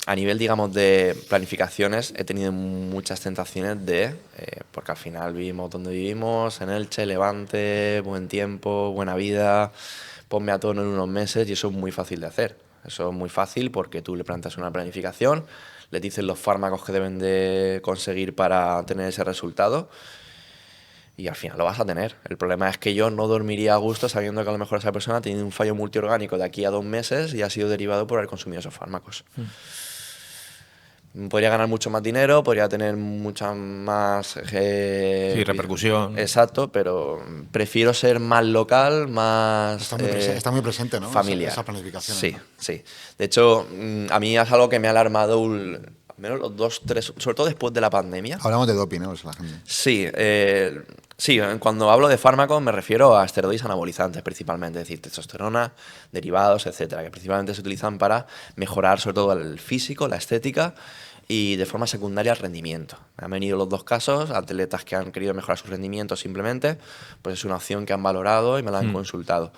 a nivel, digamos, de planificaciones, he tenido muchas tentaciones porque al final vivimos donde vivimos, en Elche, Levante, buen tiempo, buena vida, ponme a tono en unos meses, y eso es muy fácil de hacer. Eso es muy fácil porque tú le planteas una planificación, le dices los fármacos que deben de conseguir para tener ese resultado, y al final lo vas a tener. El problema es que yo no dormiría a gusto sabiendo que a lo mejor esa persona tiene un fallo multiorgánico de aquí a 2 meses y ha sido derivado por haber consumido esos fármacos. Podría ganar mucho más dinero, podría tener mucha más... Sí, repercusión. Exacto, pero prefiero ser más local, más... Está muy presente, ¿no? Familiar. Esa planificación. Sí, ¿no? sí. De hecho, a mí es algo que me ha alarmado al menos los 2, 3, sobre todo después de la pandemia. Hablamos de doping, ¿no? O sea, la gente. Sí, sí, cuando hablo de fármacos me refiero a esteroides anabolizantes principalmente, es decir, testosterona, derivados, etcétera, que principalmente se utilizan para mejorar sobre todo el físico, la estética y de forma secundaria el rendimiento. Me han venido los dos casos, atletas que han querido mejorar su rendimiento simplemente, pues es una opción que han valorado y me la han consultado.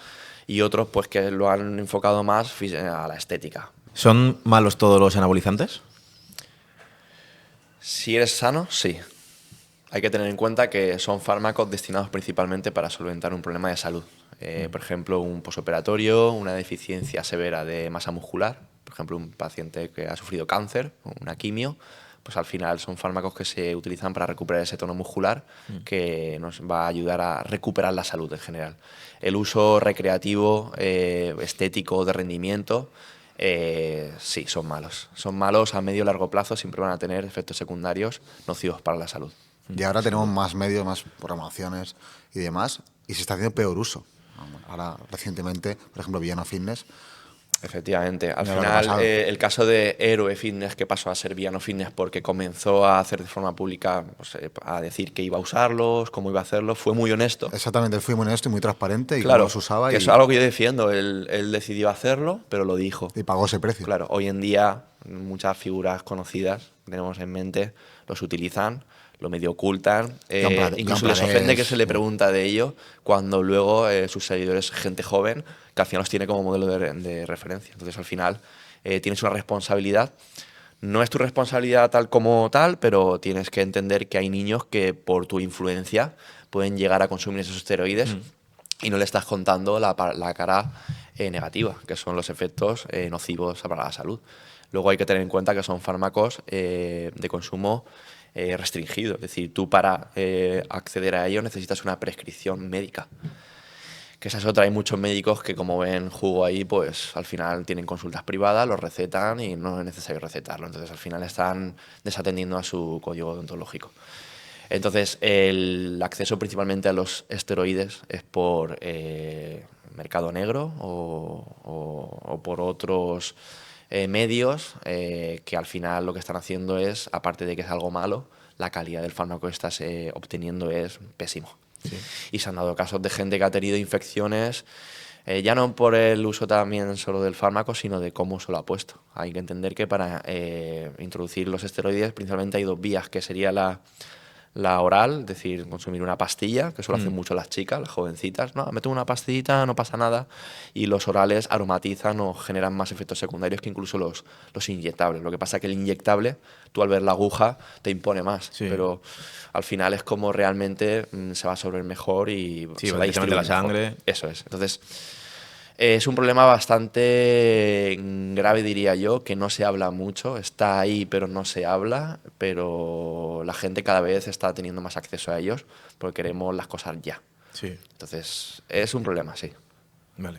Y otros pues que lo han enfocado más a la estética. ¿Son malos todos los anabolizantes? Si eres sano, sí. Hay que tener en cuenta que son fármacos destinados principalmente para solventar un problema de salud. Por ejemplo, un posoperatorio, una deficiencia severa de masa muscular. Por ejemplo, un paciente que ha sufrido cáncer, una quimio, pues al final son fármacos que se utilizan para recuperar ese tono muscular que nos va a ayudar a recuperar la salud en general. El uso recreativo, estético, de rendimiento, sí, son malos. Son malos a medio y largo plazo, siempre van a tener efectos secundarios nocivos para la salud. Y ahora tenemos más medios, más programaciones y demás, y se está haciendo peor uso. Ahora, recientemente, por ejemplo, Villano Fitness. Efectivamente. Al Mira lo que final, ha pasado. el caso de Héroe Fitness, que pasó a ser Villano Fitness porque comenzó a hacer de forma pública, pues, a decir que iba a usarlos, cómo iba a hacerlo, fue muy honesto. Exactamente, él fue muy honesto y muy transparente y Claro, cómo los usaba. que Y eso es algo que yo defiendo. Él decidió hacerlo, pero lo dijo. pagó ese precio. Claro, hoy en día muchas figuras conocidas que tenemos en mente los utilizan, lo medio ocultan, incluso les ofende que se le pregunta de ello cuando luego sus seguidores, gente joven, que al final los tiene como modelo de referencia. Entonces al final tienes una responsabilidad. No es tu responsabilidad tal como tal, pero tienes que entender que hay niños que por tu influencia pueden llegar a consumir esos esteroides y no le estás contando la cara negativa, que son los efectos nocivos para la salud. Luego hay que tener en cuenta que son fármacos de consumo restringido, es decir, tú para acceder a ello necesitas una prescripción médica. Que esa es otra, hay muchos médicos que como ven jugo ahí, pues al final tienen consultas privadas, los recetan y no es necesario recetarlo, entonces al final están desatendiendo a su código odontológico. Entonces, el acceso principalmente a los esteroides es por mercado negro o por otros medios que al final lo que están haciendo es, aparte de que es algo malo, la calidad del fármaco que estás obteniendo es pésimo. Sí. Y se han dado casos de gente que ha tenido infecciones, ya no por el uso también solo del fármaco, sino de cómo se lo ha puesto. Hay que entender que para introducir los esteroides principalmente hay dos vías, que sería la oral, es decir, consumir una pastilla, que eso lo hacen mucho las chicas, las jovencitas, no, meto una pastillita, no pasa nada, y los orales aromatizan o generan más efectos secundarios que incluso los inyectables. Lo que pasa es que el inyectable, tú al ver la aguja, te impone más, pero al final es como realmente se va a absorber mejor y sí, se va a distribuir la mejor. sangre. Eso es. Entonces, es un problema bastante grave, diría yo, que no se habla mucho, está ahí pero no se habla, pero la gente cada vez está teniendo más acceso a ellos porque queremos las cosas ya. Sí. Entonces, es un problema, sí. Vale.